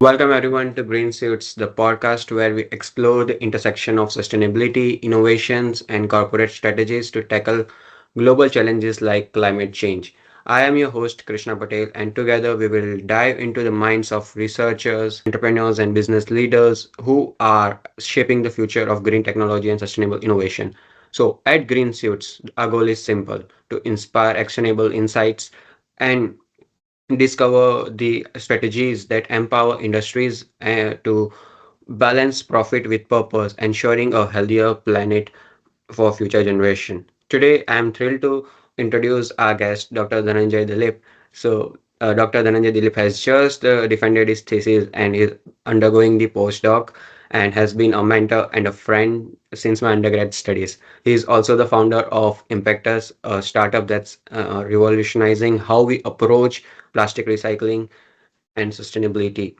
Welcome everyone to Green Suits, the podcast where we explore the intersection of sustainability, innovations, and corporate strategies to tackle global challenges like climate change. I am your host Krishna Patel, and together we will dive into the minds of researchers, entrepreneurs, and business leaders who are shaping the future of green technology and sustainable innovation. So, at Green Suits, our goal is simple: to inspire actionable insights and discover the strategies that empower industries to balance profit with purpose, ensuring a healthier planet for future generation. Today, I am thrilled to introduce our guest, Dr. Dhananjay Dileep. Dr. Dhananjay Dileep has just defended his thesis and is undergoing the postdoc and has been a mentor and a friend since my undergrad studies. He is also the founder of imPETus, a startup that's revolutionizing how we approach plastic recycling and sustainability.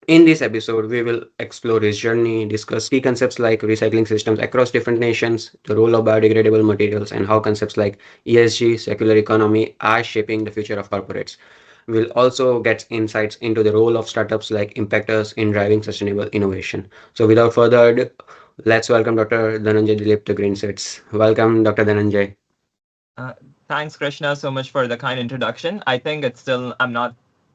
In this episode, we will explore his journey, discuss key concepts like recycling systems across different nations, the role of biodegradable materials, and how concepts like ESG, circular economy are shaping the future of corporates. We'll also get insights into the role of startups like impactors in driving sustainable innovation. So, without further ado, let's welcome Dr. Dhananjay Dilip to Green Sets. Welcome, Dr. Dhananjay. Uh, Thanks, Krishna, so much for the kind introduction. I think I'm not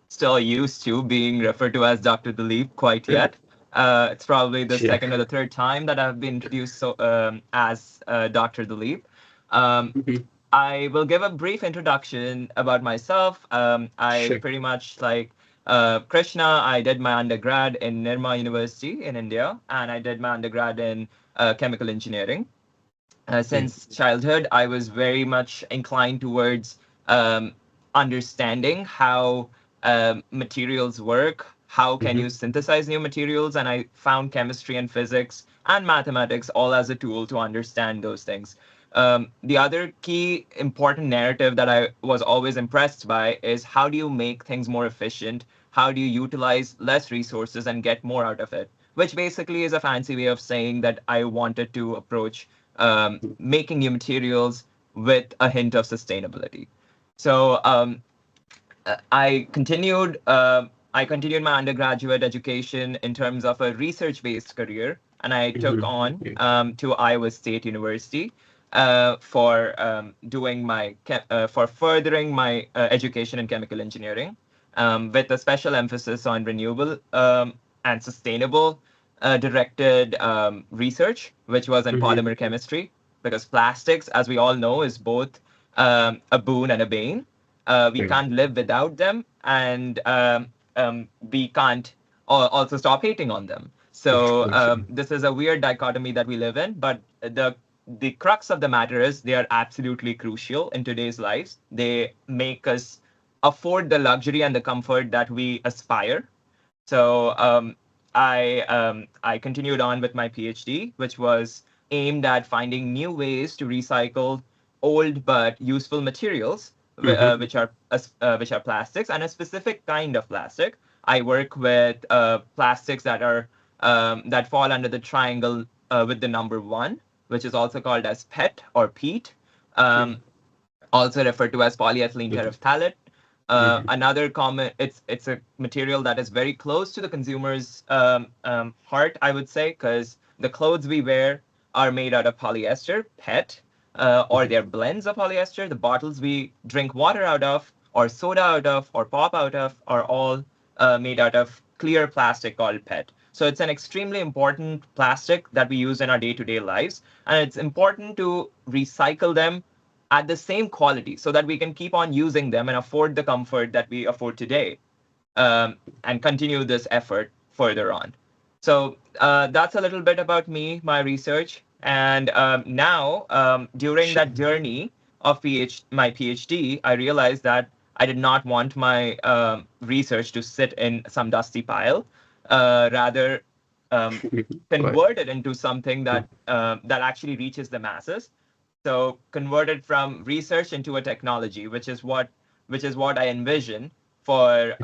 still used to being referred to as Dr. Dileep quite yet. It's probably the Sure. second or the third time that I've been introduced as Dr. Dileep. Um, Mhm. I will give a brief introduction about myself. I Sure. pretty much like Krishna. I did my undergrad in Nirma University in India, and I did my undergrad in chemical engineering. Yeah. Since childhood, I was very much inclined towards um, understanding how materials work, how can Mhm. you synthesize new materials, and I found chemistry and physics and mathematics all as a tool to understand those things. The other key important narrative that I was always impressed by is how do you make things more efficient? How do you utilize less resources and get more out of it? Which basically is a fancy way of saying that I wanted to approach making new materials with a hint of sustainability. So I continued. I continued my undergraduate education in terms of a research-based career, and I took Mhm. on Yeah. to Iowa State University for doing for furthering my education in chemical engineering, with a special emphasis on renewable and sustainable directed research, which was in Mhm. polymer chemistry, because plastics, as we all know, is both a boon and a bane. We Yeah. can't live without them, and we can't also stop hating on them. So Sure. this is a weird dichotomy that we live in, but the crux of the matter is they are absolutely crucial in today's lives. They make us afford the luxury and the comfort that we aspire. So I continued on with my PhD, which was aimed at finding new ways to recycle old but useful materials, Mhm. which are plastics and a specific kind of plastic. I work with plastics that fall under the triangle with the number one, which is also called as PET or peat. Yeah. Um, Also referred to as polyethylene Mhm. terephthalate. Mhm. Another common, it's a material that is very close to the consumer's heart, I would say, because the clothes we wear are made out of polyester, PET, or they're blends of polyester. The bottles we drink water out of, or soda out of, or pop out of, are all made out of clear plastic called PET. So it's an extremely important plastic that we use in our day-to-day lives, and it's important to recycle them at the same quality so that we can keep on using them and afford the comfort that we afford today, and continue this effort further on. So that's a little bit about me, my research. And now, during Sure. that journey of my PhD, I realized that I did not want my research to sit in some dusty pile. Rather, um, Good. convert it into something that actually reaches the masses. So converted from research into a technology, which is what I envision for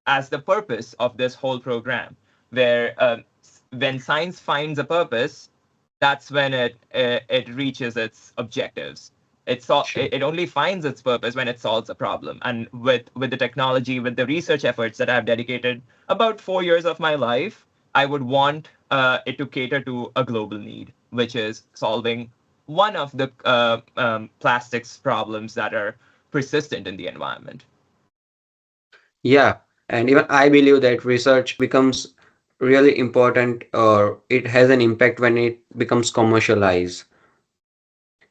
as the purpose of this whole program, where when science finds a purpose, that's when it reaches its objectives. Sure. It only finds its purpose when it solves a problem. And with the technology, with the research efforts that I've dedicated about 4 years of my life, I would want it to cater to a global need, which is solving one of the plastics problems that are persistent in the environment. Yeah, and even I believe that research becomes really important, or it has an impact when it becomes commercialized.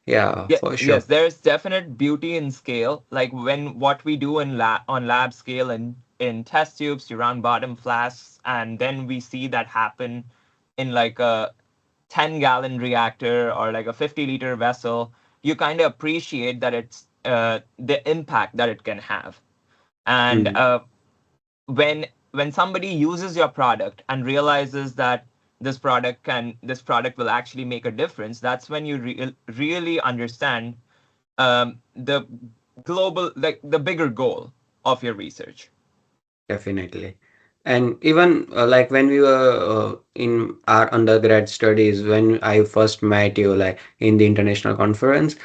Yeah, Yeah, for sure. yes, there's definite beauty in scale. Like when what we do in lab scale and in test tubes to round bottom flasks, and then we see that happen in like a 10-gallon reactor or like a 50-liter vessel, you kind of appreciate that it's the impact that it can have. And Mm, when somebody uses your product and realizes that this product will actually make a difference, that's when you really understand the global, like the bigger goal of your research. definitely. And even like when we were in our undergrad studies, when I first met you, like in the international conference,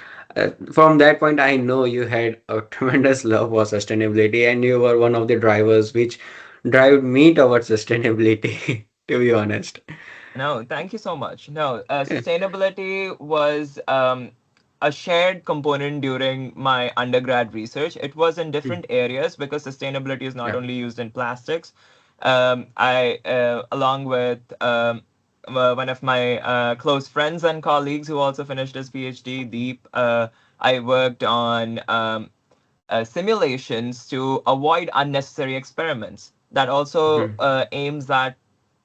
from that point, I know you had a tremendous love for sustainability, and you were one of the drivers which drive me towards sustainability, to be honest. No, thank you so much. No, sustainability was a shared component during my undergrad research. It was in Mm, different areas because sustainability is not yeah. only used in plastics. Along with one of my close friends and colleagues who also finished his PhD, Deep, I worked on simulations to avoid unnecessary experiments. That also Mhm. aims at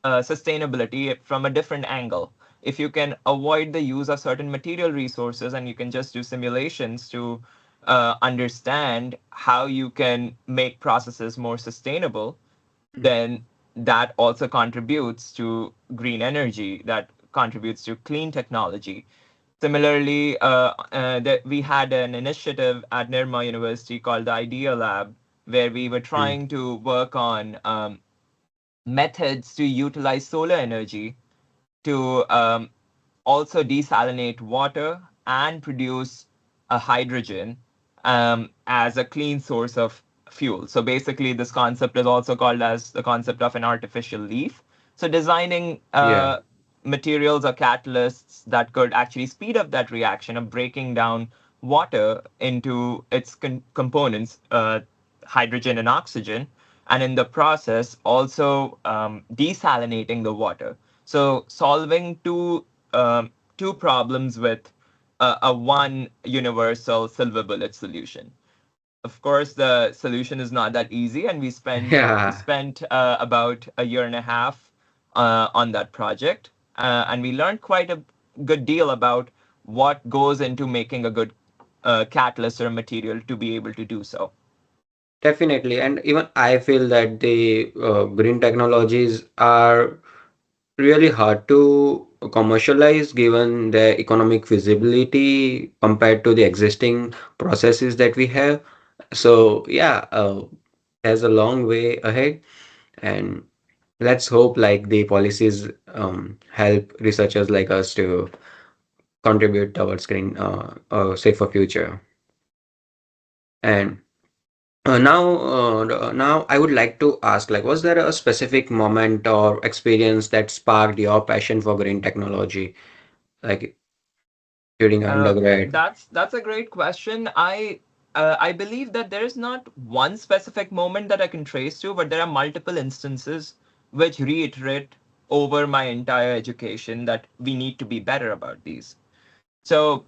sustainability from a different angle. If you can avoid the use of certain material resources and you can just do simulations to understand how you can make processes more sustainable, then that also contributes to green energy, that contributes to clean technology. Similarly, we had an initiative at Nirma University called the Idea Lab, where we were Mm, trying to work on methods to utilize solar energy to also desalinate water and produce a hydrogen as a clean source of fuel. So basically, this concept is also called as the concept of an artificial leaf. So designing yeah. materials or catalysts that could actually speed up that reaction of breaking down water into its components, hydrogen and oxygen, and in the process also desalinating the water. So solving two problems with a one universal silver bullet solution. Of course, the solution is not that easy, and we Yeah. spent about a year and a half on that project, and we learned quite a good deal about what goes into making a good catalyst or material to be able to do so. Definitely. And even I feel that the green technologies are really hard to commercialize given their economic feasibility compared to the existing processes that we have. So, yeah, there's a long way ahead. And let's hope like the policies help researchers like us to contribute towards green, a safer future. And now I would like to ask, like, was there a specific moment or experience that sparked your passion for green technology, like during your undergrad? That's a great question. I believe that there is not one specific moment that I can trace to, but there are multiple instances which reiterate over my entire education that we need to be better about these. So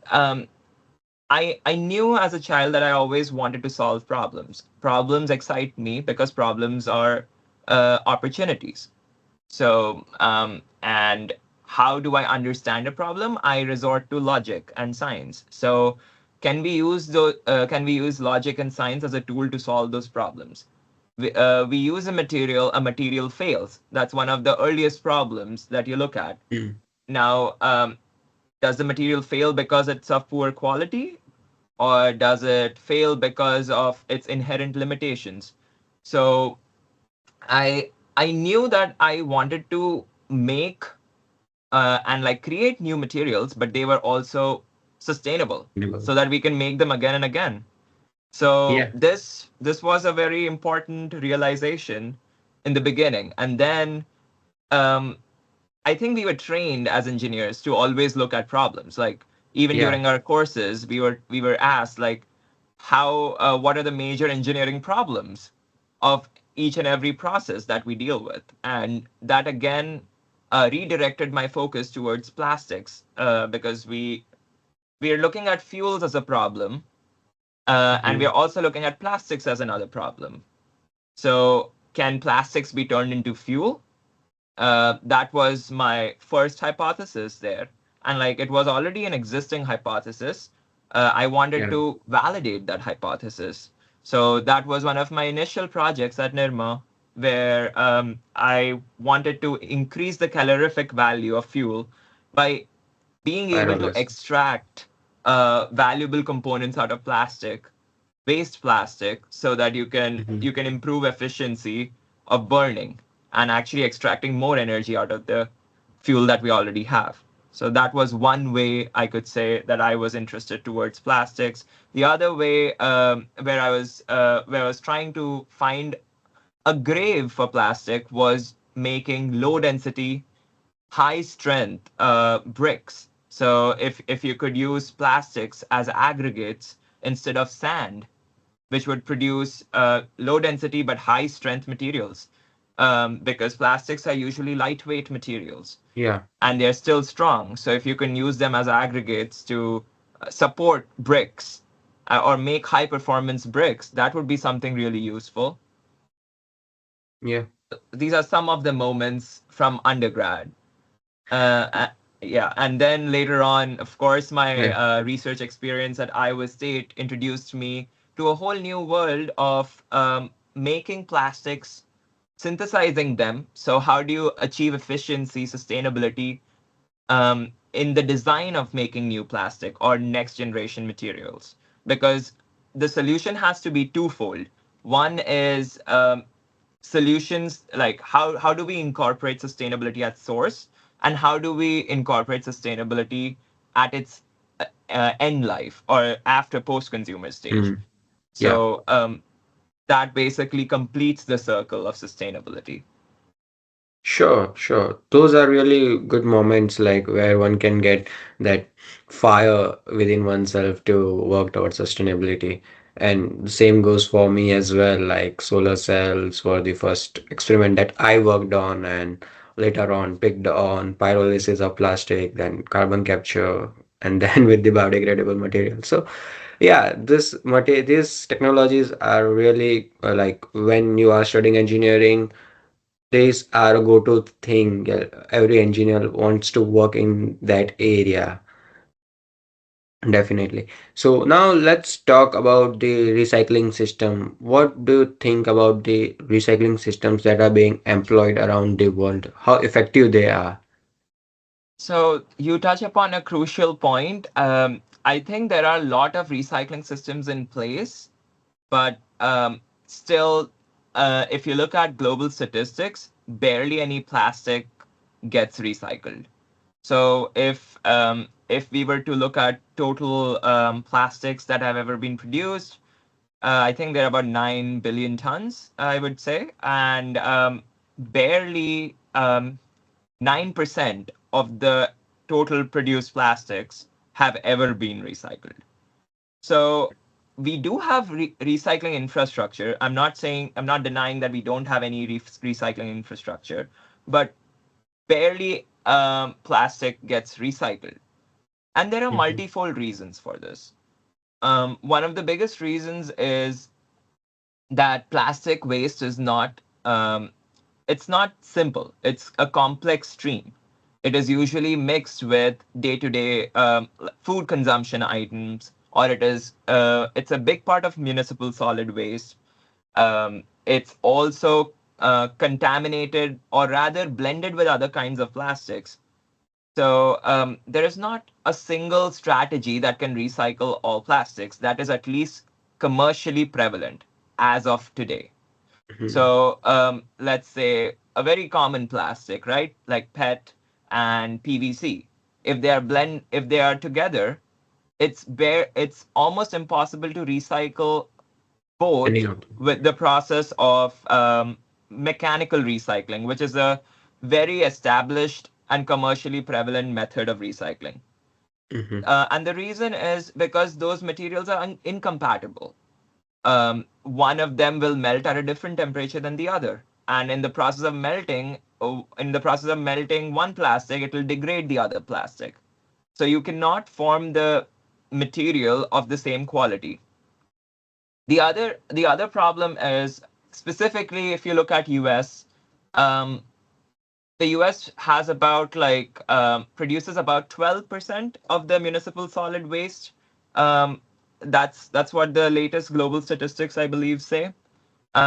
I knew as a child that I always wanted to solve problems. Problems excite me because problems are opportunities. So, and how do I understand a problem? I resort to logic and science. So, can we use logic and science as a tool to solve those problems? We use a material fails. That's one of the earliest problems that you look at. Mm, Now, does the material fail because it's of poor quality, or does it fail because of its inherent limitations? So, I knew that I wanted to make and like create new materials, but they were also sustainable Sustainable. so that we can make them again and again. So Yeah. this was a very important realization in the beginning. And then um, I think we were trained as engineers to always look at problems. Like even Yeah. during our courses, we were asked like how what are the major engineering problems of each and every process that we deal with, and that again redirected my focus towards plastics because we are looking at fuels as a problem, and we Hmm. are also looking at plastics as another problem. So can plastics be turned into fuel? That was my first hypothesis there. And like it was already an existing hypothesis. I wanted Yeah. to validate that hypothesis. So that was one of my initial projects at Nirma, where I wanted to increase the calorific value of fuel by being able to Pyrolysis. extract valuable components out of plastic, waste plastic, so that you can Hmm. you can improve efficiency of burning and actually extracting more energy out of the fuel that we already have. So that was one way I could say that I was interested towards plastics. The other way, where I was trying to find a grave for plastic, was making low density, high strength bricks. So if you could use plastics as aggregates instead of sand, which would produce low density but high strength materials, because plastics are usually lightweight materials Yeah. and they're still strong. So if you can use them as aggregates to support bricks or make high performance bricks, that would be something really useful. Yeah. These are some of the moments from undergrad. Uh, yeah, and then later on, of course, my Yeah. research experience at Iowa State introduced me to a whole new world of making plastics, synthesizing them. So, how do you achieve efficiency, sustainability in the design of making new plastic or next generation materials? Because the solution has to be twofold. One is solutions like how do we incorporate sustainability at source, and how do we incorporate sustainability at its end life or after post consumer stage. Mm. Yeah. So that basically completes the circle of sustainability. Sure, sure. Those are really good moments, like where one can get that fire within oneself to work towards sustainability. And the same goes for me as well. Like solar cells were the first experiment that I worked on, and later on picked on pyrolysis of plastic, then carbon capture, and then with the biodegradable material. So yeah, these technologies are really like when you are studying engineering. These are a go-to thing. Every engineer wants to work in that area, definitely. So now let's talk about the recycling system. What do you think about the recycling systems that are being employed around the world? How effective they are? So you touch upon a crucial point. I think there are a lot of recycling systems in place, but still, if you look at global statistics, barely any plastic gets recycled. So if we were to look at total plastics that have ever been produced, I think there are about 9 billion tons, I would say, and barely 9% of the total produced plastics have ever been recycled. So we do have recycling infrastructure. I'm not denying that we don't have any recycling infrastructure, but barely plastic gets recycled. And there are Mhm. multifold reasons for this. One of the biggest reasons is that plastic waste is not it's not simple. It's a complex stream. It is usually mixed with day-to-day food consumption items, or it's a big part of municipal solid waste. It's also contaminated, or rather blended with other kinds of plastics. So there is not a single strategy that can recycle all plastics that is at least commercially prevalent as of today. Mhm. So let's say a very common plastic, right? Like PET and PVC. If they are together, it's almost impossible to recycle both Any of with the process of mechanical recycling, which is a very established and commercially prevalent method of recycling. them? And the reason is because those materials are incompatible. One of them will melt at a different temperature than the other. And in the process of melting one plastic, it will degrade the other plastic. So you cannot form the material of the same quality. The other problem is, specifically if you look at US, um, the US has about produces about 12% of the municipal solid waste. Um, that's what the latest global statistics, I believe, say.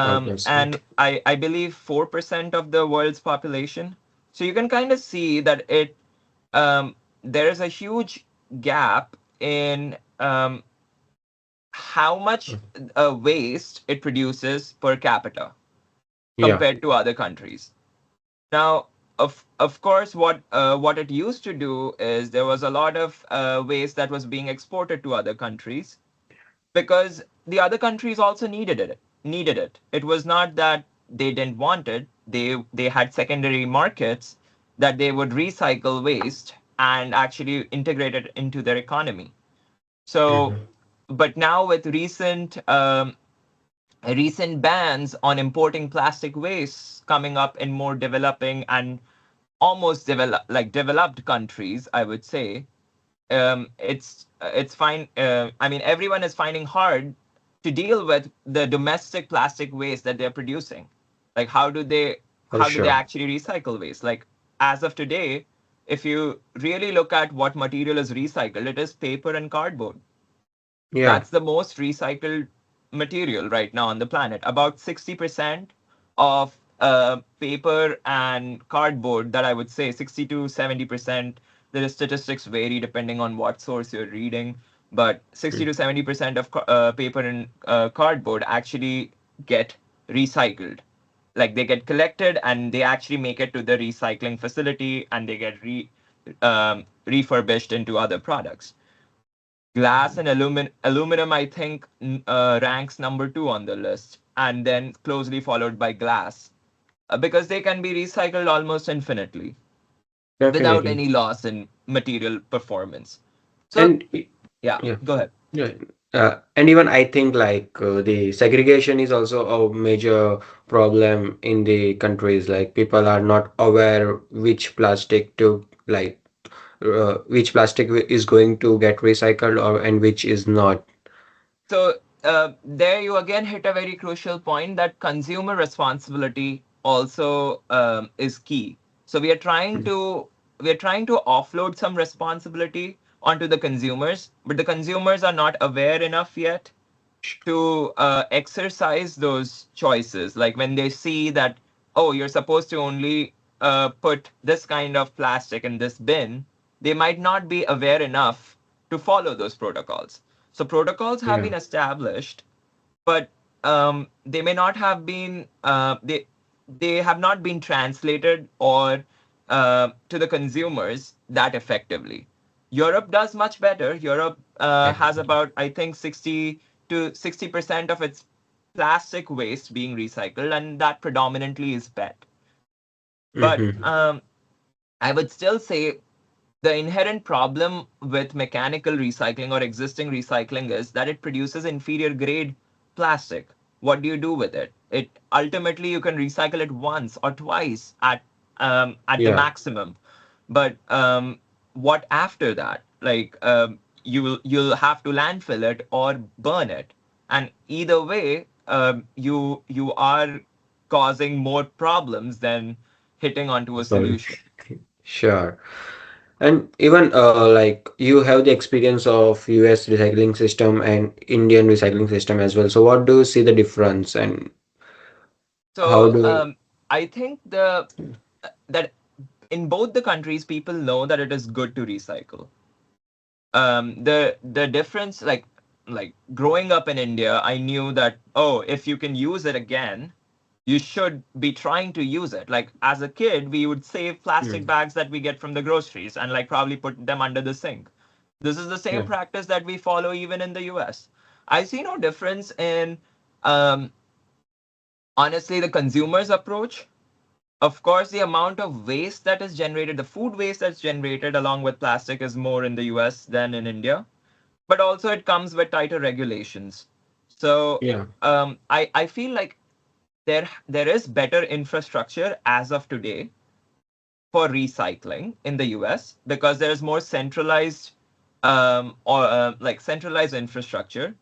Obviously. And I believe 4% of the world's population. So you can kind of see that there is a huge gap in how much waste it produces per capita Yeah, compared to other countries. Now, of course, what it used to do is there was a lot of waste that was being exported to other countries because the other countries also needed it. It was not that they didn't want it. They had secondary markets that they would recycle waste and actually integrate it into their economy. So, hmm, but now with recent bans on importing plastic waste coming up in more developing and almost developed countries, I would say, it's fine. I mean, everyone is finding hard to deal with the domestic plastic waste that they're producing. Like, for how do they sure. actually recycle waste? Like, as of today, if you really look at what material is recycled, it is paper and cardboard. Yeah, That's the most recycled material right now on the planet. About 60% of paper and cardboard, that I would say 60 to 70%. The statistics vary depending on what source you're reading, but 60 mm, to 70% of paper and cardboard actually get recycled. Like they get collected and they actually make it to the recycling facility and they get refurbished into other products. Glass and aluminum, I think, ranks number two on the list, and then closely followed by glass, because they can be recycled almost infinitely without definitely. any loss in material performance. So, And yeah, yeah, go ahead. yeah. And even I think like the segregation is also a major problem in the countries. Like people are not aware which plastic to like which plastic is going to get recycled or and which is not. So there you again hit a very crucial point that consumer responsibility also is key. So we are trying to offload some responsibility onto the consumers, but the consumers are not aware enough yet to exercise those choices. Like when they see that, oh, you're supposed to only put this kind of plastic in this bin, they might not be aware enough to follow those protocols. So protocols have Yeah, been established, but they may not have been they have not been translated or to the consumers that effectively. Europe does much better. Europe has definitely. about, I think, 60% of its plastic waste being recycled, and that predominantly is PET. But Mm-hmm. I would still say the inherent problem with mechanical recycling or existing recycling is that it produces inferior grade plastic. What do you do with it? It ultimately you can recycle it once or twice at the Yeah, maximum, but what after that? Like you'll have to landfill it or burn it, and either way, you are causing more problems than hitting onto a sorry. solution. Sure. And even like you have the experience of US recycling system and Indian recycling system as well. So what do you see the difference and how So do I think the that in both the countries, people know that it is good to recycle. The difference, like growing up in India, I knew that, oh, if you can use it again, you should be trying to use it. Like as a kid, we would save plastic mm, bags that we get from the groceries and like probably put them under the sink. This is the same Yeah. practice that we follow even in the US. I see no difference in, um, honestly, the consumer's approach. Of course, the amount of waste that is generated, the food waste that's generated along with plastic is more in the US than in India, but also it comes with tighter regulations. So Yeah. I feel like there is better infrastructure as of today for recycling in the US because there's more centralized or like centralized infrastructure.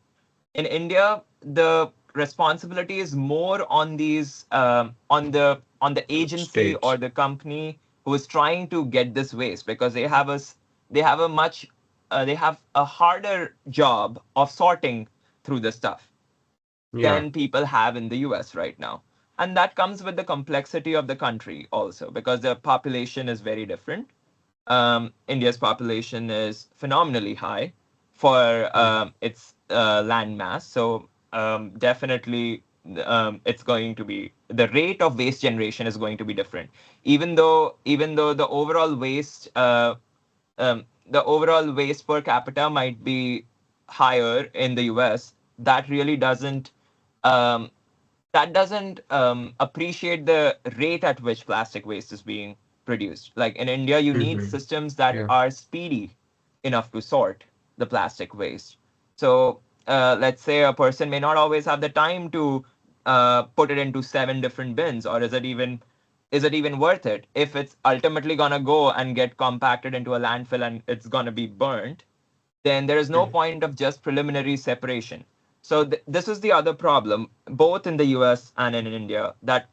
In India, the responsibility is more on these on the agency or States. the company who is trying to get this waste because they have a much they have a harder job of sorting through the stuff Yeah. than people have in the US right now. And that comes with the complexity of the country also because the population is very different. India's population is phenomenally high for its land mass. So definitely, it's going to be the rate of waste generation is going to be different. Even though the overall waste per capita might be higher in the US, that really um, doesn't appreciate the rate at which plastic waste is being produced. Like in India, you need Hmm. systems that Yeah. are speedy enough to sort the plastic waste. So let's say a person may not always have the time to put it into seven different bins, or is it even worth it if it's ultimately gonna go and get compacted into a landfill and it's gonna be burnt? Then there is no point of just preliminary separation. So this is the other problem, both in the US and in India, that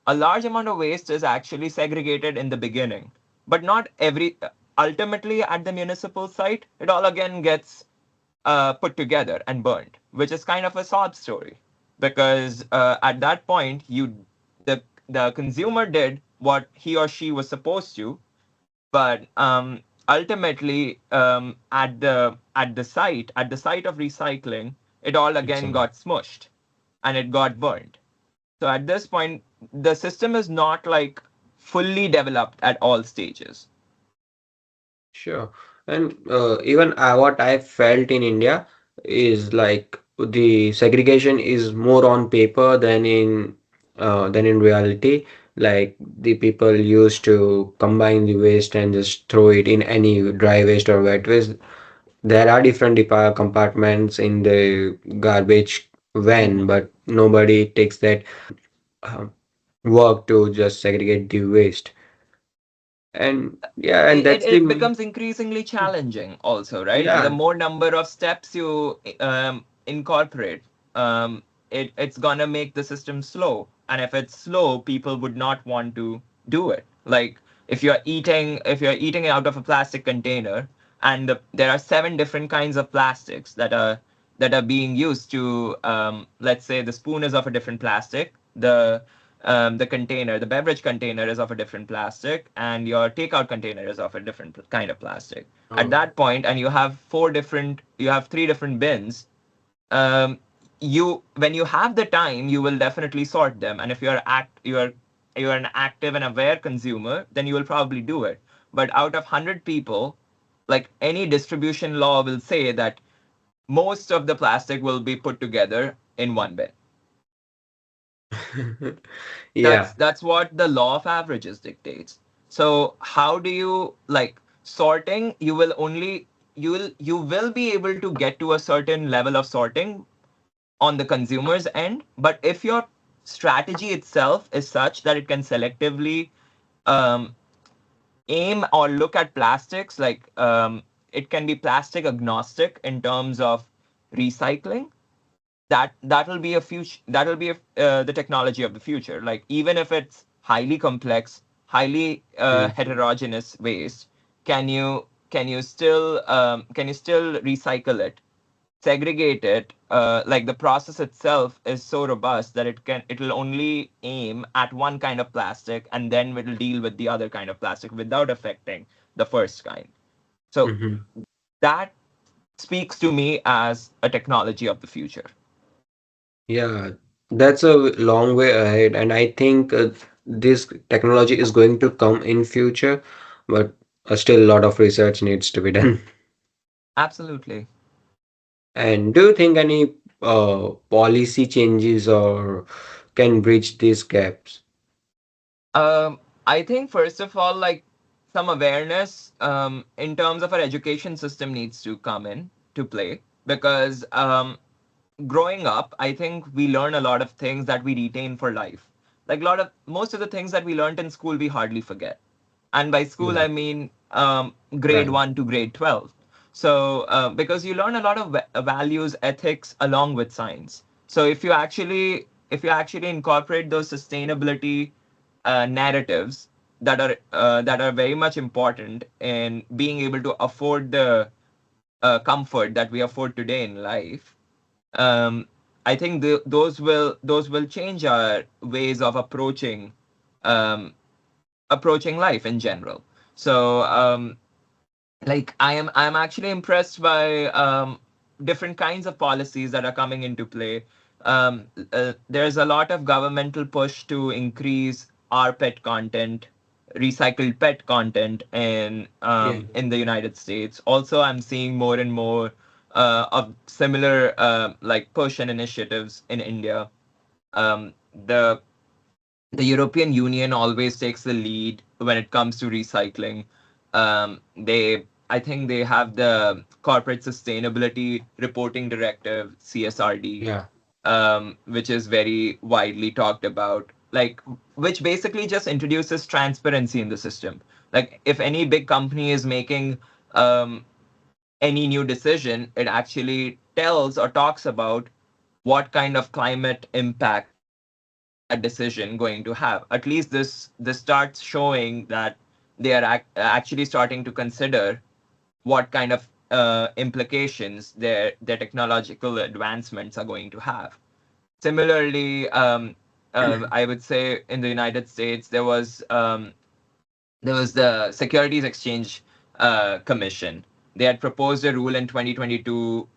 a large amount of waste is actually segregated in the beginning, but not every. Ultimately, at the municipal site, it all again gets put together and burned, which is kind of a sob story, because at that point, the consumer did what he or she was supposed to, but ultimately at the site of recycling, it all It's again all. got smushed and it got burned. So at this point, the system is not like fully developed at all stages. Sure. And even what I felt in India is like the segregation is more on paper than in reality. Like the people used to combine the waste and just throw it in any dry waste or wet waste. There are different compartments in the garbage van, Mhm. but nobody takes that uh, work to just segregate the waste. And yeah, and that's It the becomes increasingly challenging also, right? The yeah. more number of steps you incorporate, it's gonna make the system slow, and if it's slow, people would not want to do it. Like if you're eating out of a plastic container, and there are seven different kinds of plastics that are being used to, let's say the spoon is of a different plastic, the container, the beverage container is of a different plastic, and your takeout container is of a different kind of plastic. At Oh. that point, and you have three different bins. Um, you when you have the time, you will definitely sort them, and if you're an active and aware consumer, then you will probably do it. But out of 100 people, like any distribution law will say that most of the plastic will be put together in one bin. Yeah. That's what the law of averages dictates. So how do you like sorting? You will be able to get to a certain level of sorting on the consumer's end, but if your strategy itself is such that it can selectively um, aim or look at plastics, like it can be plastic agnostic in terms of recycling, that will be a future, the technology of the future. Like even if it's highly complex, highly Mm. heterogeneous waste, can you still recycle it, segregate it? Like the process itself is so robust that it will only aim at one kind of plastic, and then it will deal with the other kind of plastic without affecting the first kind. So Hmm. that speaks to me as a technology of the future. Yeah, that's a long way ahead, and I think this technology is going to come in future, but still a lot of research needs to be done. Absolutely. And do you think any policy changes or can bridge these gaps? I think first of all, like some awareness in terms of our education system needs to come in to play because growing up, I think we learn a lot of things that we retain for life. Like a lot of most of the things that we learned in school, we hardly forget. And by school, Yeah, I mean grade right. 1 to grade 12. So because you learn a lot of values, ethics along with science. So if you actually incorporate those sustainability narratives that are very much important in being able to afford the comfort that we afford today in life, um, I think those will change our ways of um, approaching life in general. So like I am actually impressed by different kinds of policies that are coming into play. There's a lot of governmental push to increase our pet content, recycled pet content Yeah, in the United States. Also, I'm seeing more and more of similar like push and initiatives in India. The European Union always takes the lead when it comes to recycling. I think they have the Corporate Sustainability Reporting Directive (CSRD), yeah, which is very widely talked about. Like, which basically just introduces transparency in the system. Like, if any big company is making um, any new decision, it actually tells or talks about what kind of climate impact is that decision going to have. At least this starts showing that they are actually starting to consider what kind of implications their technological advancements are going to have. Similarly, I would say in the United States there was the Securities Exchange Commission. They had proposed a rule in 2022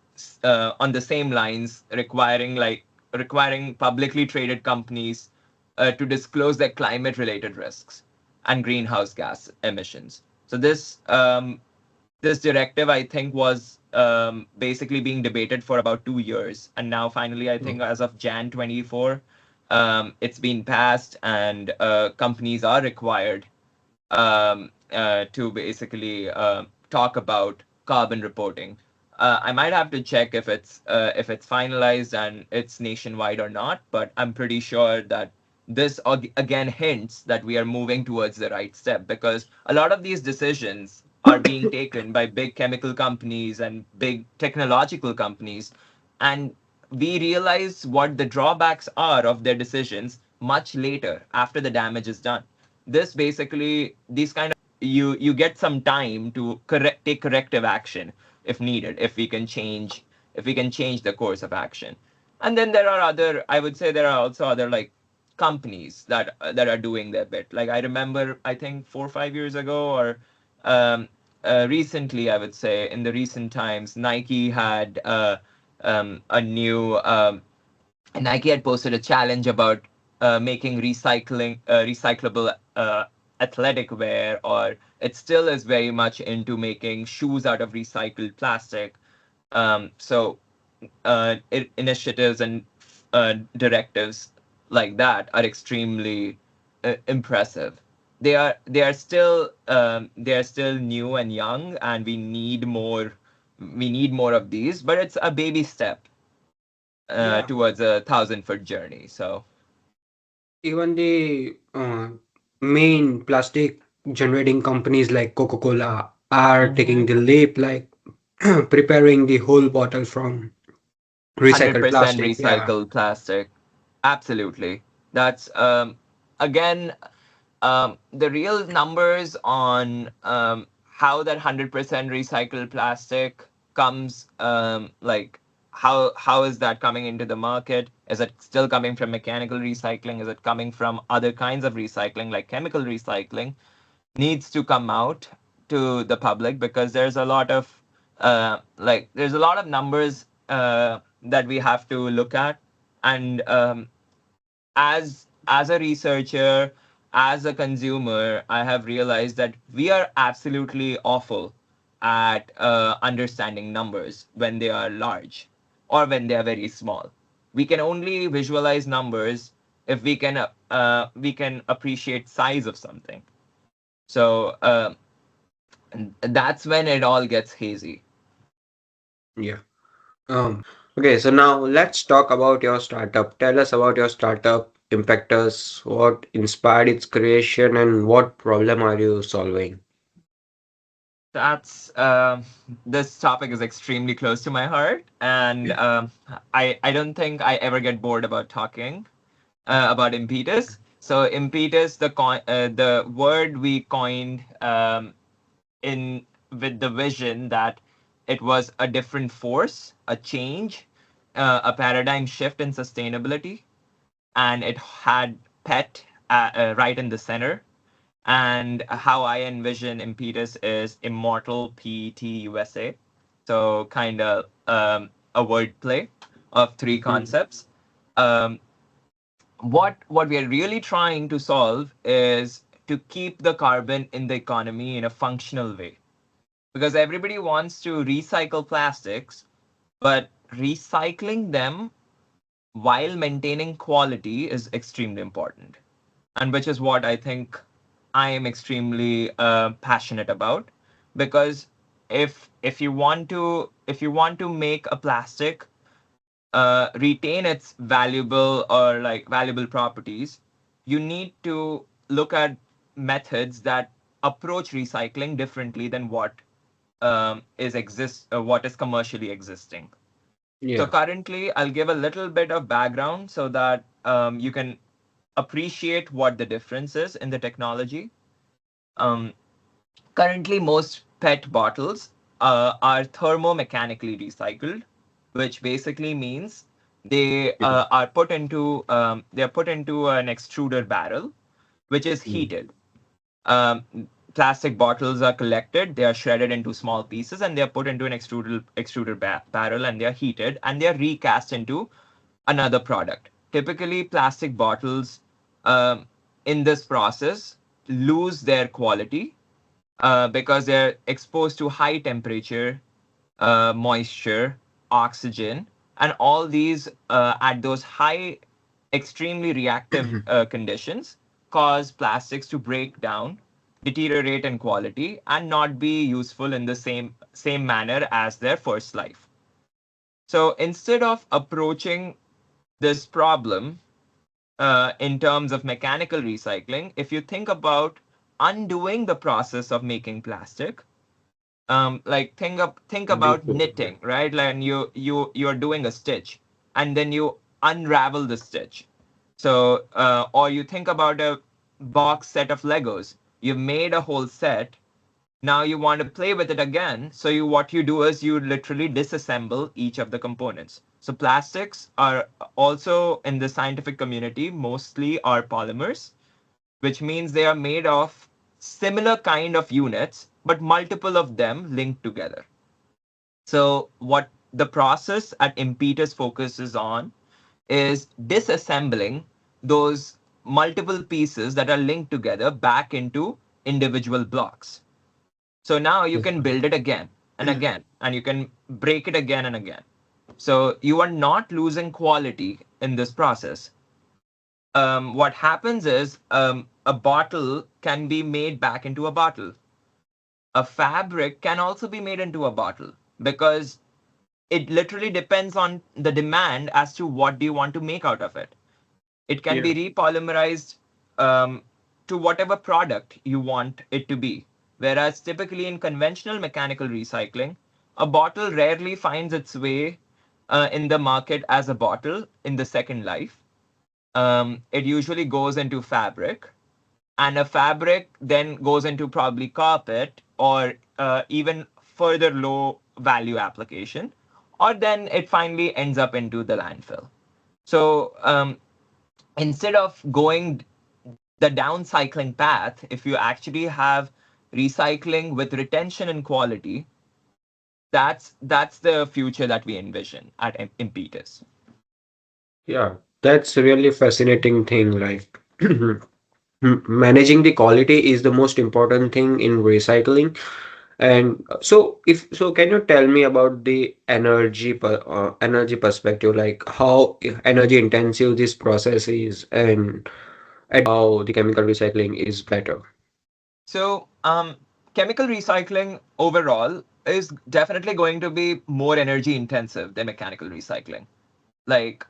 on the same lines, requiring publicly traded companies to disclose their climate-related risks and greenhouse gas emissions. So this directive, I think, was basically being debated for about 2 years, and now finally, I think, oh, as of Jan 24, it's been passed, and companies are required to basically talk about carbon reporting. I might have to check if it's finalized and it's nationwide or not, but I'm pretty sure that this again hints that we are moving towards the right step because a lot of these decisions are being taken by big chemical companies and big technological companies, and we realize what the drawbacks are of their decisions much later after the damage is done. This basically these kind of you get some time to take corrective action if needed, if we can change the course of action. And then there are other, I would say there are also other like companies that are doing their bit. Like I remember, I think 4 or 5 years ago, or um, recently, I would say in the recent times, a new Nike had posted a challenge about making recyclable athletic wear, or it still is very much into making shoes out of recycled plastic. So initiatives and directives like that are extremely impressive. They are still new and young, and we need more of these, but it's a baby step yeah. towards a 1,000-foot journey. So Even the main plastic generating companies like Coca-Cola are taking hmm the leap, like preparing the whole bottle from recycled 100% plastic. Yeah, recycled plastic. Absolutely. That's again the real numbers on how that 100% recycled plastic comes, like how is that coming into the market? Is it still coming from mechanical recycling? Is it coming from other kinds of recycling like chemical recycling? Needs to come out to the public because there's a lot of numbers that we have to look at. And as a researcher, as a consumer, I have realized that we are absolutely awful at understanding numbers when they are large or when they are very small. We can only visualize numbers if we can appreciate size of something. So that's when it all gets hazy. Yeah. Um, okay, so now let's talk about your startup. Tell us about your startup, imPETus, what inspired its creation, and what problem are you solving? That's this topic is extremely close to my heart, and I don't think I ever get bored about talking about impetus. So impetus, the word we coined in with the vision that it was a different force, a change, a paradigm shift in sustainability, and it had pet right in the center. And how I envision impetus is immortal PETUSA. So kind of a wordplay of three Mhm. concepts. Um, what we are really trying to solve is to keep the carbon in the economy in a functional way, because everybody wants to recycle plastics, but recycling them while maintaining quality is extremely important, and which is what I think I am extremely passionate about. Because if you want to make a plastic retain its valuable or like valuable properties, you need to look at methods that approach recycling differently than what is commercially existing. So Yeah. currently, I'll give a little bit of background so that you can appreciate what the difference is in the technology. Um, Currently, most PET bottles are thermomechanically recycled, which basically means they are put into an extruder barrel, which is Mhm. heated. Um, Plastic bottles are collected, they are shredded into small pieces, and they are put into an barrel, and they are heated, and they are recast into another product. Typically, plastic bottles um, in this process lose their quality because they're exposed to high temperature, moisture, oxygen, and all these at those high, extremely reactive conditions cause plastics to break down, deteriorate in quality, and not be useful in the same manner as their first life. So instead of approaching this problem in terms of mechanical recycling, if you think about undoing the process of making plastic, like think about Yeah. knitting, right? Like, and you're doing a stitch, and then you unravel the stitch. So or you think about a box set of Legos. You've made a whole set, now you want to play with it again. So what you do is you literally disassemble each of the components. So plastics are also in the scientific community mostly are polymers, which means they are made of similar kind of units, but multiple of them linked together. So what the process at imPETus focuses on is disassembling those multiple pieces that are linked together back into individual blocks. So now you can build it again and again, and you can break it again and again. So you are not losing quality in this process. What happens is a bottle can be made back into a bottle. A fabric can also be made into a bottle, because it literally depends on the demand as to what do you want to make out of it. It can Yeah. be repolymerized um, to whatever product you want it to be. Whereas typically in conventional mechanical recycling, a bottle rarely finds its way in the market as a bottle in the second life. It usually goes into fabric, and a fabric then goes into probably carpet or even further low value application, or then it finally ends up into the landfill. So instead of going the downcycling path, if you actually have recycling with retention and quality, that's the future that we envision at imPETus. Yeah, that's a really fascinating thing. Like managing the quality is the most important thing in recycling. And can you tell me about the energy perspective, like how energy intensive this process is, and how the chemical recycling is better? So, chemical recycling overall is definitely going to be more energy intensive than mechanical recycling. Like,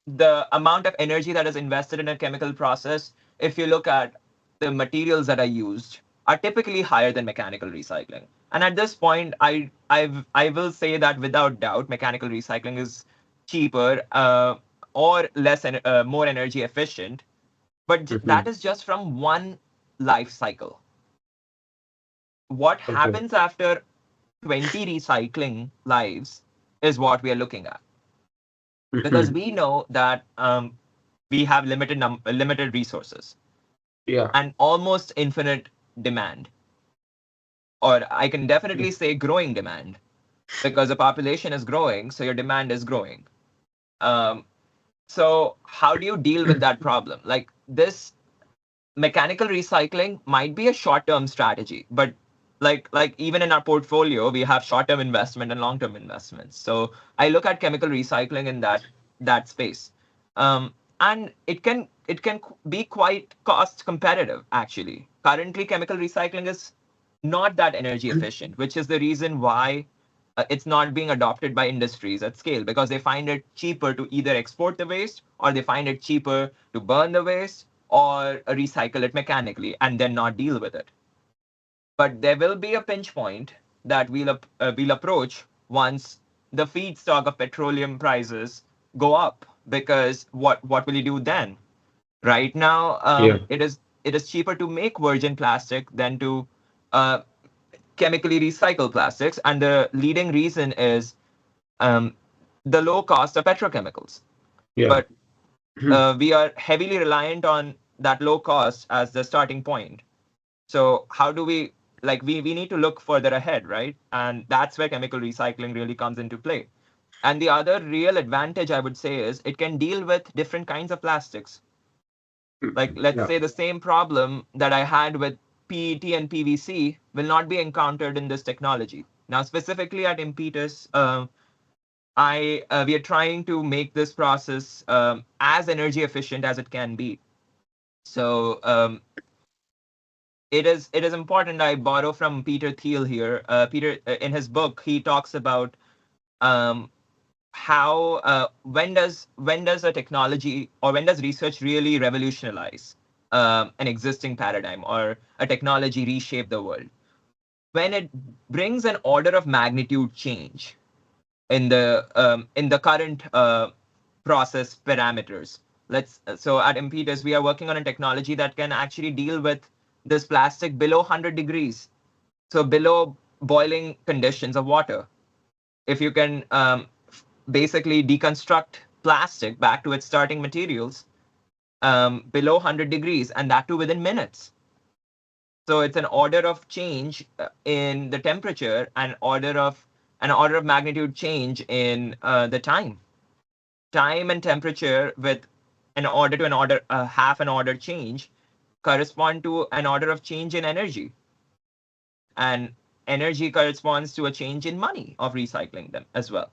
the amount of energy that is invested in a chemical process, if you look at the materials that are used, are typically higher than mechanical recycling. And at this point, I will say that without doubt, mechanical recycling is cheaper or more energy efficient. But that Hmm. is just from one life cycle. What Okay. happens after 20 recycling lives is what we are looking at, because Hmm. we know that we have limited resources Yeah. and almost infinite demand, or I can definitely say growing demand, because the population is growing, so your demand is growing. Um, so how do you deal with that problem? Like, this mechanical recycling might be a short-term strategy, but like even in our portfolio, we have short-term investment and long-term investments. So I look at chemical recycling in that space, and it can be quite cost competitive. Actually, currently chemical recycling is not that energy efficient, which is the reason why it's not being adopted by industries at scale, because they find it cheaper to either export the waste, or they find it cheaper to burn the waste, or recycle it mechanically and then not deal with it. But there will be a pinch point that we'll approach once the feedstock of petroleum prices go up, because what will you do then? Right now, Yeah. it is cheaper to make virgin plastic than to uh, chemically recycle plastics, and the leading reason is um, the low cost of petrochemicals. Yeah. But we are heavily reliant on that low cost as the starting point. So how do we, like, we need to look further ahead, right? And that's where chemical recycling really comes into play. And the other real advantage I would say is it can deal with different kinds of plastics. Like, let's Yeah. say the same problem that I had with PET and PVC will not be encountered in this technology. Now, specifically at imPETus, I we are trying to make this process as energy efficient as it can be. So it is important. I borrow from Peter Thiel here. Peter, in his book, he talks about um, how when does a technology, or when does research really revolutionize an existing paradigm, or a technology reshape the world? When it brings an order of magnitude change in the current process parameters. So at imPETus, we are working on a technology that can actually deal with this plastic below 100 degrees, so below boiling conditions of water. If you can basically deconstruct plastic back to its starting materials below 100 degrees, and that too within minutes. So it's an order of change in the temperature, and order of magnitude change in the time and temperature, with half an order change correspond to an order of change in energy, and energy corresponds to a change in money of recycling them as well.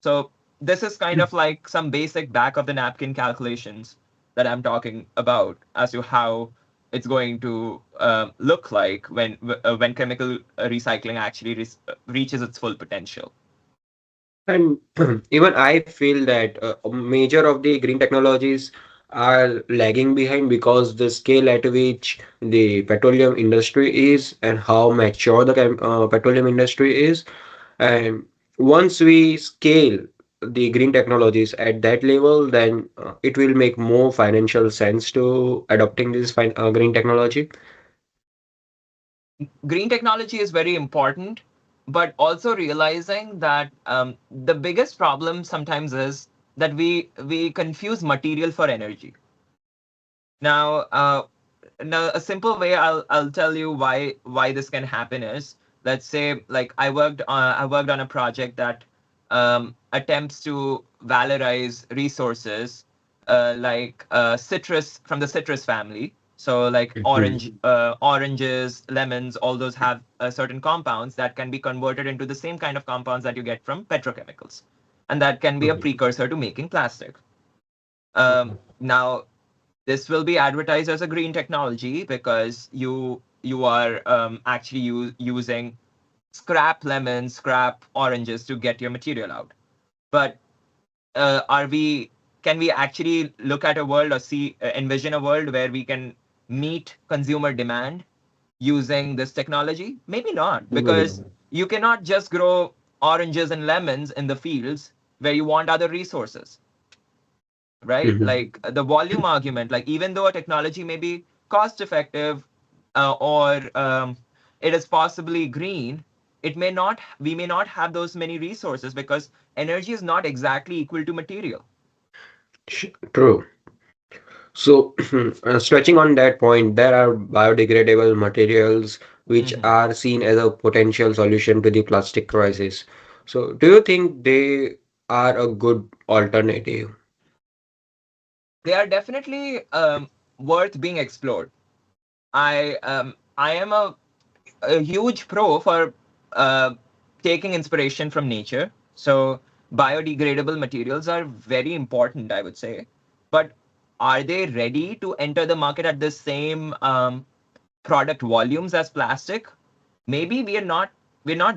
So this is kind of like some basic back of the napkin calculations that I'm talking about as to how it's going to look like when chemical recycling actually reaches its full potential. And even I feel that a major of the green technologies are lagging behind because the scale at which the petroleum industry is and how mature the petroleum industry is. And once we scale the green technologies at that level, then it will make more financial sense to adopting this green technology. Green technology is very important, but also realizing that the biggest problem sometimes is that we confuse material for energy. Now, now a simple way I'll tell you why this can happen is, let's say, like, I worked on a project that attempts to valorize resources like citrus from the citrus family. So like Mhm. oranges, lemons, all those have certain compounds that can be converted into the same kind of compounds that you get from petrochemicals, and that can be a Mhm. precursor to making plastic. Mhm. Now, this will be advertised as a green technology because you are actually using scrap lemons, scrap oranges to get your material out. But are we? Can we actually look at a world or see envision a world where we can meet consumer demand using this technology? Maybe not, Maybe because not. you cannot just grow oranges and lemons in the fields where you want other resources, right? Mhm. Like the volume argument, like even though a technology may be cost effective or it is possibly green, it may not, we may not have those many resources because energy is not exactly equal to material. True. So, stretching on that point, there are biodegradable materials which Mhm. are seen as a potential solution to the plastic crisis. So, do you think they are a good alternative? They are definitely worth being explored. I am a huge pro for uh, taking inspiration from nature. So biodegradable materials are very important, I would say. But are they ready to enter the market at the same product volumes as plastic? Maybe we're not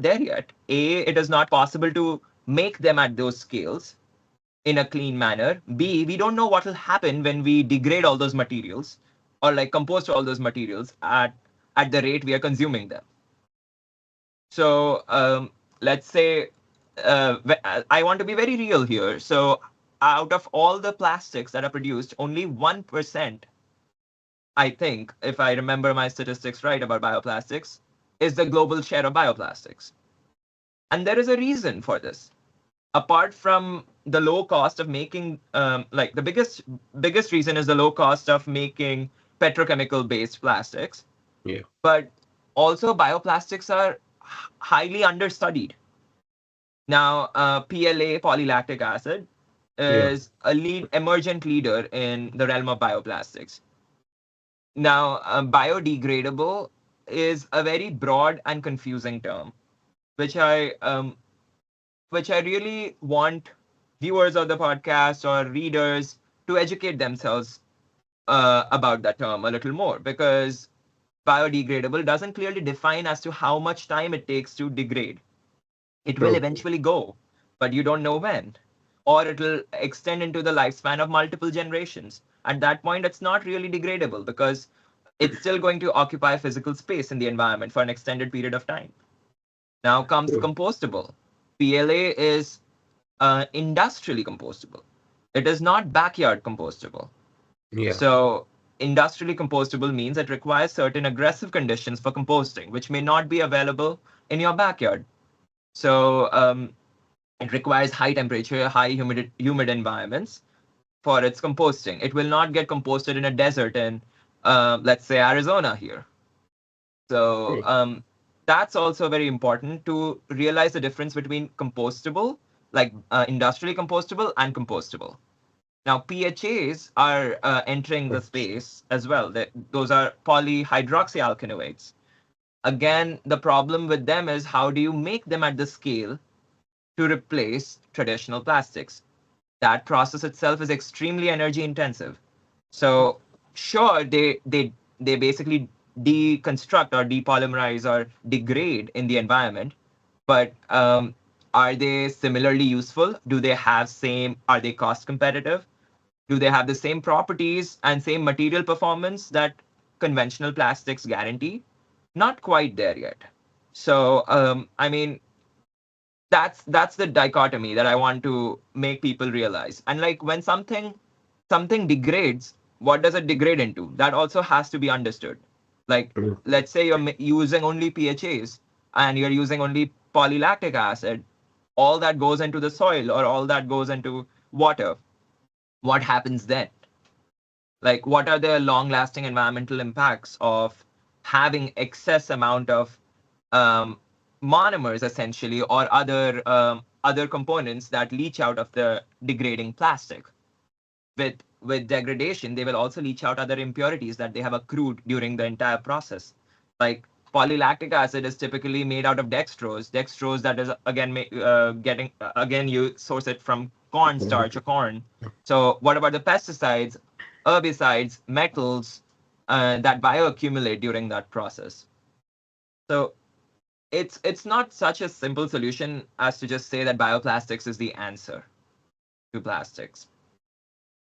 there yet. A, it is not possible to make them at those scales in a clean manner. B, we don't know what will happen when we degrade all those materials or like compost all those materials at the rate we are consuming them. So let's say I want to be very real here. So out of all the plastics that are produced, only 1%, I think, if I remember my statistics right about bioplastics, is the global share of bioplastics. And there is a reason for this. Apart from the low cost of making, like the biggest reason is the low cost of making petrochemical based plastics, Yeah. but also bioplastics are highly understudied. Now, PLA, polylactic acid, Yeah. is a lead emergent leader in the realm of bioplastics. Now, biodegradable is a very broad and confusing term, which I really want viewers of the podcast or readers to educate themselves about that term a little more, because biodegradable doesn't clearly define as to how much time it takes to degrade. It will True. eventually go, but you don't know when. Or it'll extend into the lifespan of multiple generations. At that point, it's not really degradable because it's still going to occupy physical space in the environment for an extended period of time. Now comes True. compostable. PLA is industrially compostable. It is not backyard compostable. Yeah. So, industrially compostable means it requires certain aggressive conditions for composting, which may not be available in your backyard. So, it requires high temperature, high humid environments for its composting. It will not get composted in a desert in, let's say, Arizona here. So, True. that's also very important to realize the difference between compostable, like industrially compostable, and compostable. Now, PHAs are entering the space as well. Those are polyhydroxyalkanoates. Again, the problem with them is how do you make them at the scale to replace traditional plastics? That process itself is extremely energy intensive. So, sure, they basically deconstruct or depolymerize or degrade in the environment, but are they similarly useful? Do they have same? Are they cost competitive? Do they have the same properties and same material performance that conventional plastics guarantee? Not quite there yet. So, I mean, that's the dichotomy that I want to make people realize. And like when something degrades, what does it degrade into? That also has to be understood. Like, True. let's say you're using only PHAs and you're using only polylactic acid, all that goes into the soil or all that goes into water. What happens then? Like what are the long lasting environmental impacts of having excess amount of um, monomers essentially or other components that leach out of the degrading plastic? with degradation, they will also leach out other impurities that they have accrued during the entire process. Like polylactic acid is typically made out of dextrose. Dextrose that is again getting again you source it from cornstarch or corn. So what about the pesticides, herbicides, metals that bioaccumulate during that process? So it's not such a simple solution as to just say that bioplastics is the answer to plastics.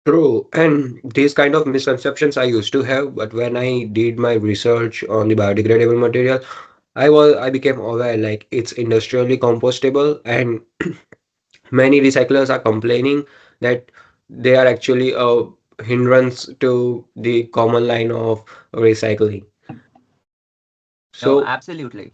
True, and these kind of misconceptions I used to have, but when I did my research on the biodegradable material, I became aware like it's industrially compostable, and many recyclers are complaining that they are actually a hindrance to the common line of recycling. No, So absolutely.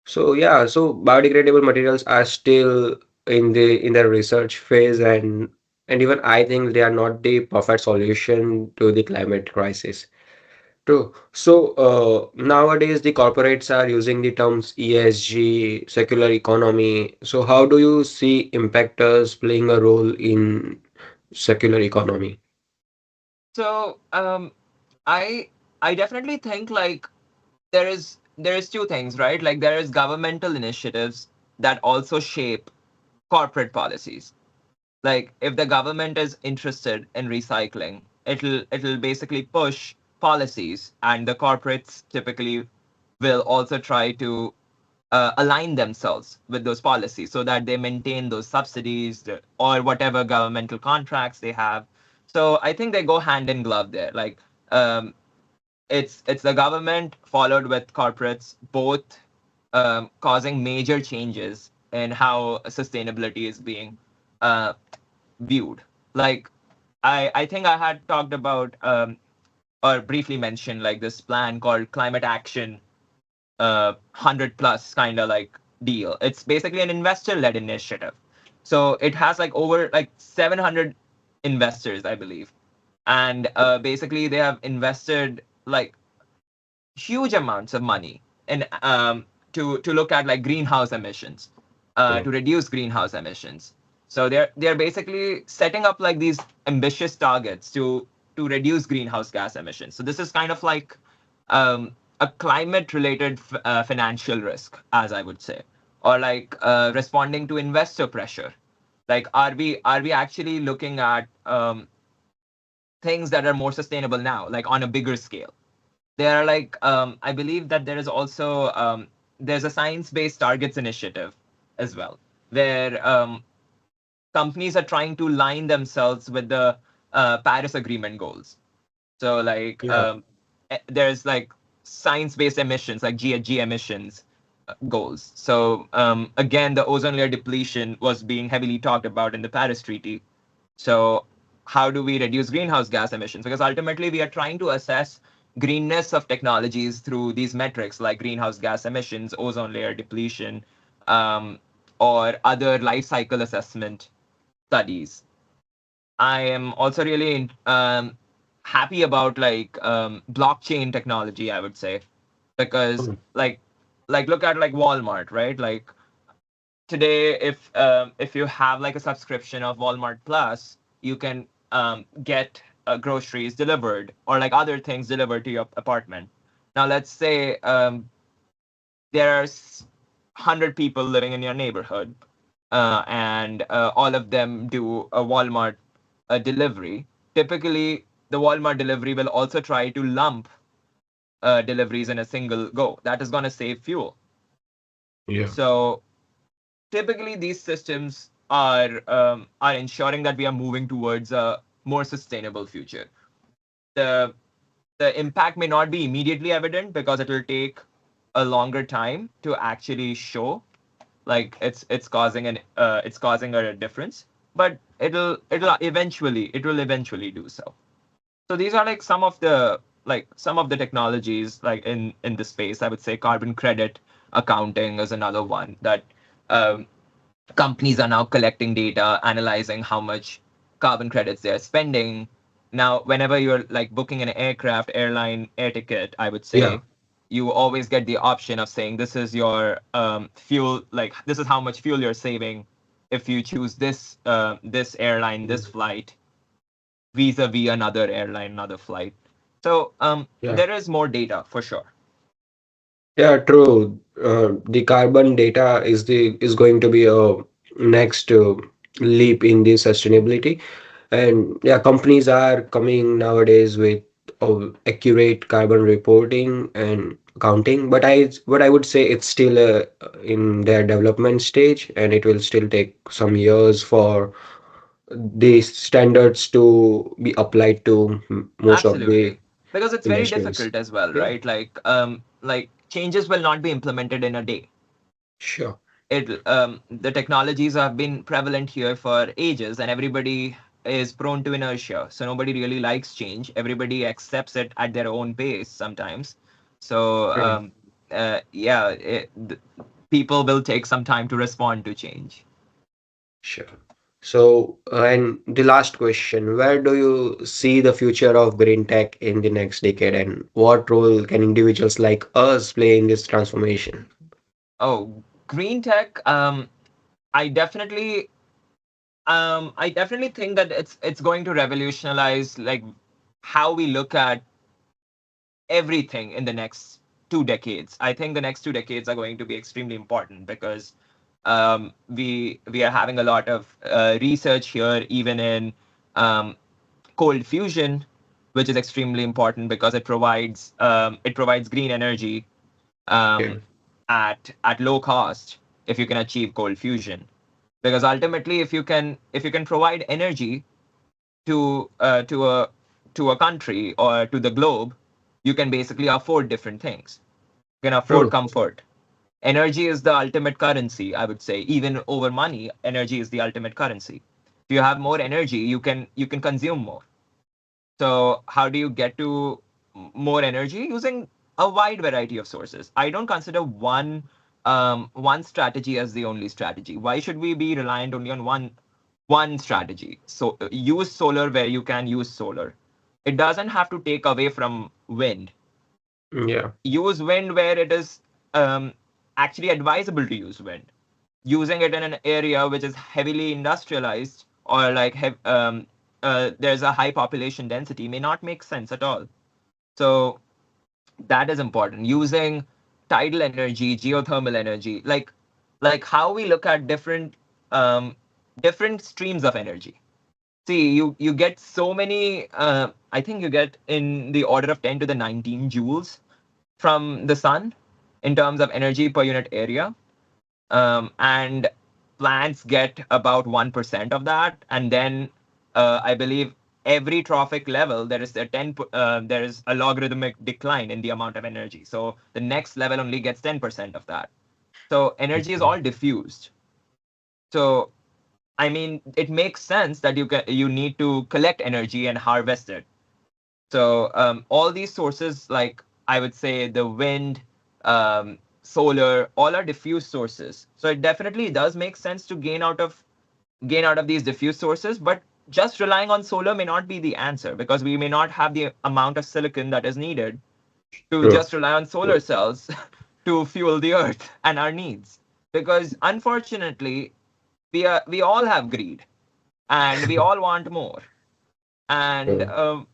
so biodegradable materials are still in the research phase, and even I think they are not the perfect solution to the climate crisis. True. So nowadays the corporates are using the terms ESG, circular economy. So how do you see impactors playing a role in circular economy? So I I definitely think like there is two things, right? Like there is governmental initiatives that also shape corporate policies. Like if the government is interested in recycling, it'll basically push policies, and the corporates typically will also try to align themselves with those policies so that they maintain those subsidies or whatever governmental contracts they have. So I think they go hand in glove there. Like um, it's the government followed with corporates, both causing major changes in how sustainability is being uh, viewed. Like I think I had talked about or briefly mentioned like this plan called climate action 100 plus kind of like deal. It's basically an investor led initiative. So it has like over like 700 investors, I believe. And basically they have invested like huge amounts of money in to look at like greenhouse emissions, Yeah. to reduce greenhouse emissions. So they're basically setting up like these ambitious targets to reduce greenhouse gas emissions. So this is kind of like a climate related financial risk, as I would say, or like responding to investor pressure. Like are we actually looking at things that are more sustainable now, like on a bigger scale? There are like I believe that there is also there's a science-based targets initiative as well, where companies are trying to line themselves with the Paris Agreement goals. So like Yeah. there's like science-based emissions, like GHG emissions goals. So again, the ozone layer depletion was being heavily talked about in the Paris Treaty. So how do we reduce greenhouse gas emissions? Because ultimately we are trying to assess greenness of technologies through these metrics like greenhouse gas emissions, ozone layer depletion, um, or other life cycle assessment studies. I am also really happy about like blockchain technology, I would say, because Mm. like look at like Walmart, right? Like today, if you have like a subscription of Walmart Plus, you can get groceries delivered or like other things delivered to your apartment. Now, let's say there are 100 people living in your neighborhood, and all of them do a Walmart delivery. Typically, the Walmart delivery will also try to lump deliveries in a single go. That is going to save fuel. Yeah. So typically these systems are ensuring that we are moving towards a more sustainable future. The the impact may not be immediately evident because it will take a longer time to actually show like it's causing a difference, but it will eventually do so. So these are like some of the technologies like in the space. I would say carbon credit accounting is another one that um, companies are now collecting data, analyzing how much carbon credits they're spending. Now, whenever you're like booking an aircraft, airline, air ticket, I would Yeah. say you always get the option of saying this is your fuel, like this is how much fuel you're saving if you choose this airline, this flight. vis-a-vis another airline, another flight. So Yeah. there is more data for sure. Yeah, true. The carbon data is going to be a next leap in the sustainability. And yeah, companies are coming nowadays with accurate carbon reporting and accounting. But I would say it's still in their development stage, and it will still take some years for these standards to be applied to most of the Absolutely. Because it's very industries. difficult as well, Yeah, right? Like changes will not be implemented in a day. sure. The technologies have been prevalent here for ages, and everybody is prone to inertia. So nobody really likes change. Everybody accepts it at their own pace sometimes. So True. yeah, people will take some time to respond to change. Sure. So, and the last question, where do you see the future of green tech in the next decade, and what role can individuals like us play in this transformation? Oh, green tech. I definitely I definitely think that it's going to revolutionize like how we look at everything in the next 2 decades. I think the next 2 decades are going to be extremely important because we are having a lot of research here, even in um, cold fusion, which is extremely important because it provides green energy Yeah, um, at low cost if you can achieve cold fusion. Because ultimately, if you can provide energy to to a country or to the globe, you can basically afford different things. You can afford true. comfort. Energy is the ultimate currency, I would say. Even over money, energy is the ultimate currency. If you have more energy, you can consume more. So how do you get to more energy? Using a wide variety of sources. I don't consider one strategy as the only strategy. Why should we be reliant only on one strategy? So use solar where you can use solar. It doesn't have to take away from wind. Yeah, Use wind where it is um, actually advisable to use wind. Using it in an area which is heavily industrialized or there's a high population density may not make sense at all. So that is important. Using tidal energy, geothermal energy, like how we look at um, different streams of energy. See, you get so many. I think you get in the order of 10 to the 19 joules from the sun in terms of energy per unit area, and plants get about 1% of that, and then I believe every trophic level there is a logarithmic decline in the amount of energy. So the next level only gets 10% of that. So energy is all diffused. So I mean, it makes sense that you need to collect energy and harvest it. So all these sources, like I would say, the wind, solar, all are diffuse sources. So it definitely does make sense to gain out of these diffuse sources. But just relying on solar may not be the answer because we may not have the amount of silicon that is needed to true. just rely on solar cells to fuel the earth and our needs. Because unfortunately, we all have greed and we all want more. And True.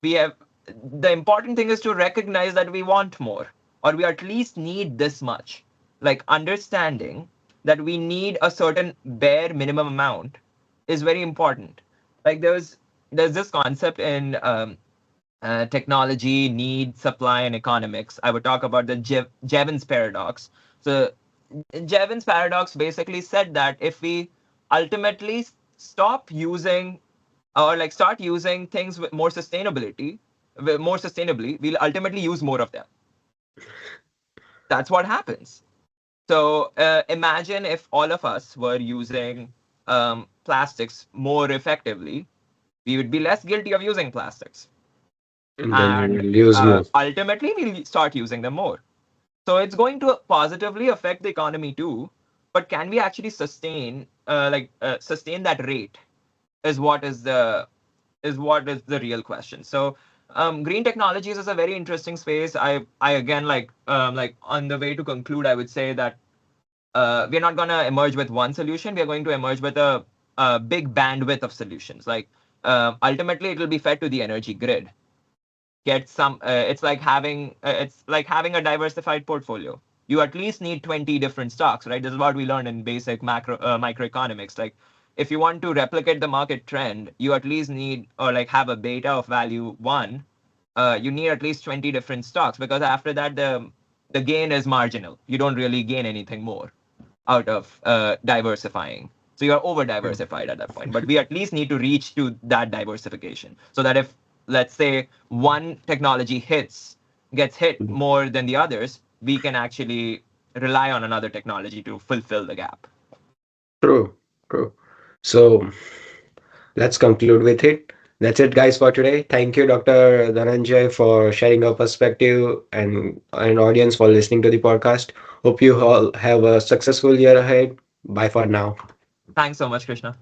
we have the important thing is to recognize that we want more or we at least need this much, like understanding that we need a certain bare minimum amount is very important. Like there's this concept in technology, need, supply, and economics. I would talk about the Jevons paradox. So Jevons paradox basically said that if we ultimately stop using or like start using things with more sustainably, we'll ultimately use more of them. That's what happens. So imagine if all of us were using plastics more effectively, we would be less guilty of using plastics, And then you and will use more. ultimately we'll start using them more. So it's going to positively affect the economy too. But can we actually sustain that rate? Is what is the real question. So green technologies is a very interesting space. I again like on the way to conclude, I would say that we're not going to emerge with one solution. We're going to emerge with a big bandwidth of solutions. Like ultimately it will be fed to the energy grid. Get some it's like having a diversified portfolio. You at least need 20 different stocks, right? This is what we learned in basic microeconomics. Like, if you want to replicate the market trend, you at least need, or like have a beta of value 1. You need at least 20 different stocks, because after that the gain is marginal. You don't really gain anything more out of diversifying. So you're over diversified at that point. But we at least need to reach to that diversification, so that if, let's say, one technology gets hit more than the others, we can actually rely on another technology to fulfill the gap. True, true. So let's conclude with it. That's it, guys, for today. Thank you, Dr. Dhananjay, for sharing your perspective and audience for listening to the podcast. Hope you all have a successful year ahead. Bye for now. Thanks so much, Krishna.